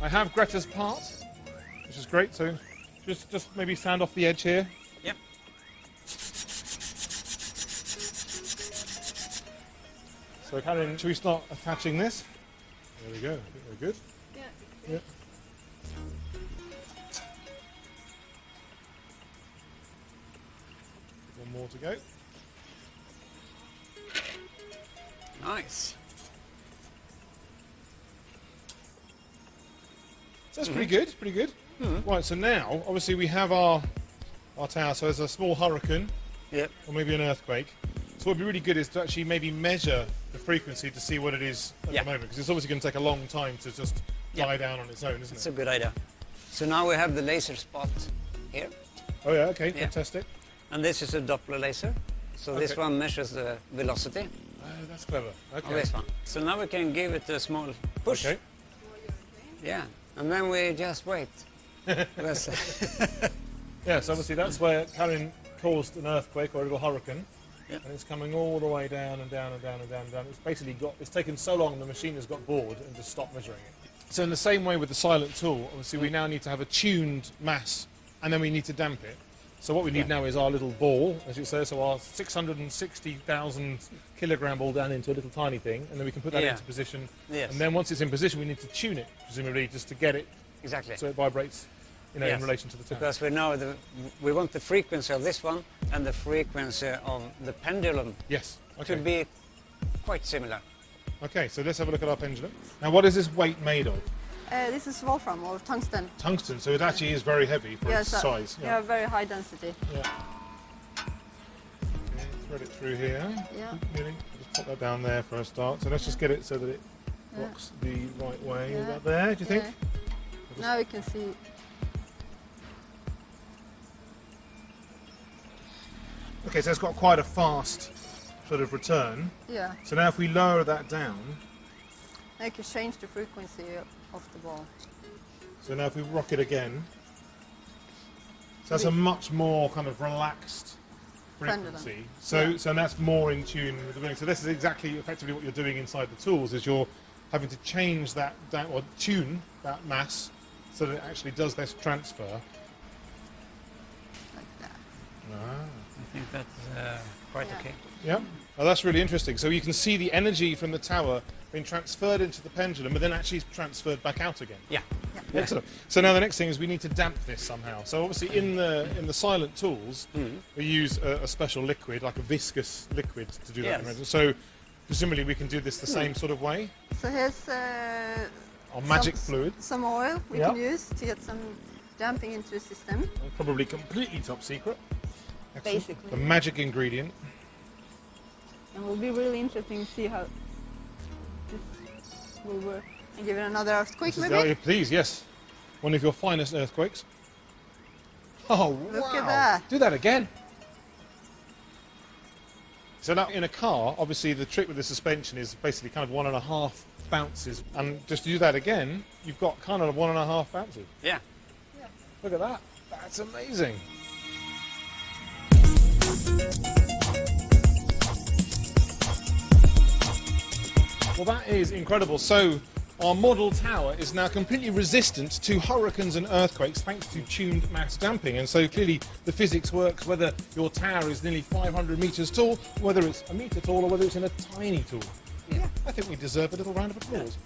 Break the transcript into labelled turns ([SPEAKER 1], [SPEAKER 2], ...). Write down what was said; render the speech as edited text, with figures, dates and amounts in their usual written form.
[SPEAKER 1] I have Greta's part, which is great. So just maybe stand off the edge here.
[SPEAKER 2] Yep.
[SPEAKER 1] So Karen, should we start attaching this? There we go. I think we're good.
[SPEAKER 3] Yeah.
[SPEAKER 1] Yeah. One more to go.
[SPEAKER 2] Nice.
[SPEAKER 1] So that's pretty good, pretty good. Right, so now, obviously we have our tower, so there's a small hurricane,
[SPEAKER 2] Yep.
[SPEAKER 1] or maybe an earthquake. So what would be really good is to actually maybe measure the frequency to see what it is at
[SPEAKER 2] Yeah.
[SPEAKER 1] the moment, because it's obviously going to take a long time to just
[SPEAKER 2] Yeah.
[SPEAKER 1] die down on its own, isn't
[SPEAKER 2] That's
[SPEAKER 1] it?
[SPEAKER 2] a good idea. So now we have the laser spot here.
[SPEAKER 1] Oh yeah, okay,
[SPEAKER 2] Yeah.
[SPEAKER 1] fantastic.
[SPEAKER 2] And this is a Doppler laser. So this
[SPEAKER 1] Okay.
[SPEAKER 2] one measures the velocity
[SPEAKER 1] Oh, that's clever.
[SPEAKER 2] of
[SPEAKER 1] Okay.
[SPEAKER 2] this one. So now we can give it a small push.
[SPEAKER 1] Okay.
[SPEAKER 2] Yeah. And then we just wait. Let's-
[SPEAKER 1] Yes, obviously that's where Karen caused an earthquake or a little hurricane.
[SPEAKER 2] Yeah.
[SPEAKER 1] And it's coming all the way down and down and down and down and down. It's basically it's taken so long the machine has got bored and just stopped measuring it. So in the same way with the silent tool, obviously we now need to have a tuned mass and then we need to damp it. So what we need now is our little ball, as you say, so our 660,000 kilogram ball down into a little tiny thing, and then we can put that
[SPEAKER 2] Yeah.
[SPEAKER 1] into position.
[SPEAKER 2] Yes.
[SPEAKER 1] And then once it's in position, we need to tune it, presumably, just to get it
[SPEAKER 2] Exactly.
[SPEAKER 1] so it vibrates, you know,
[SPEAKER 2] Yes.
[SPEAKER 1] in relation to the tower.
[SPEAKER 2] Because we know we want the frequency of this one and the frequency of the pendulum
[SPEAKER 1] Yes.
[SPEAKER 2] to
[SPEAKER 1] Okay.
[SPEAKER 2] be quite similar.
[SPEAKER 1] Okay, so let's have a look at our pendulum. Now, what is this weight made of?
[SPEAKER 3] This is wolfram or tungsten.
[SPEAKER 1] Tungsten, so it actually is very heavy for its size.
[SPEAKER 3] Yeah, very high density.
[SPEAKER 1] Yeah. Okay, thread it through here.
[SPEAKER 3] Yeah.
[SPEAKER 1] Really. Just pop that down there for a start. So let's just get it so that it rocks the right way.
[SPEAKER 3] Yeah.
[SPEAKER 1] About there, do you think?
[SPEAKER 3] Yeah. Now we can see.
[SPEAKER 1] Okay, so it's got quite a fast sort of return.
[SPEAKER 3] Yeah.
[SPEAKER 1] So now if we lower that down,
[SPEAKER 3] I can change the frequency of the ball.
[SPEAKER 1] so now if we rock it again, so that's a much more kind of relaxed frequency.
[SPEAKER 3] Pendulum.
[SPEAKER 1] So that's more in tune with the ring. So this is exactly effectively what you're doing inside the tools, is you're having to change that or tune that mass so that it actually does this transfer.
[SPEAKER 3] Like that.
[SPEAKER 2] I think that's quite
[SPEAKER 3] Yeah.
[SPEAKER 2] okay.
[SPEAKER 1] Yeah. Oh, that's really interesting. So you can see the energy from the tower being transferred into the pendulum, but then actually transferred back out again.
[SPEAKER 2] Yeah.
[SPEAKER 1] Excellent. So now the next thing is we need to damp this somehow. So obviously in the silent tools, we use a special liquid, like a viscous liquid, to do that.
[SPEAKER 2] Yes.
[SPEAKER 1] So presumably we can do this the same sort of way.
[SPEAKER 3] So here's
[SPEAKER 1] Our magic fluid,
[SPEAKER 3] some oil we
[SPEAKER 1] Yeah.
[SPEAKER 3] can use to get some damping into the system.
[SPEAKER 1] probably completely top secret. Excellent.
[SPEAKER 3] Basically.
[SPEAKER 1] The magic ingredient.
[SPEAKER 3] And it will be really interesting to see how this will work. And give it another earthquake,
[SPEAKER 1] This is
[SPEAKER 3] maybe?
[SPEAKER 1] please, yes. One of your finest earthquakes. Oh,
[SPEAKER 3] Look
[SPEAKER 1] wow.
[SPEAKER 3] at that.
[SPEAKER 1] Do that again. So now in a car, obviously the trick with the suspension is basically kind of 1.5 bounces. And just to do that again, you've got kind of 1.5 bounces.
[SPEAKER 2] Yeah.
[SPEAKER 1] Look at that. That's amazing. Well, that is incredible. So our model tower is now completely resistant to hurricanes and earthquakes thanks to tuned mass damping. And so clearly the physics works whether your tower is nearly 500 meters tall, whether it's a meter tall, or whether it's in a tiny tool. Yeah, I think we deserve a little round of applause.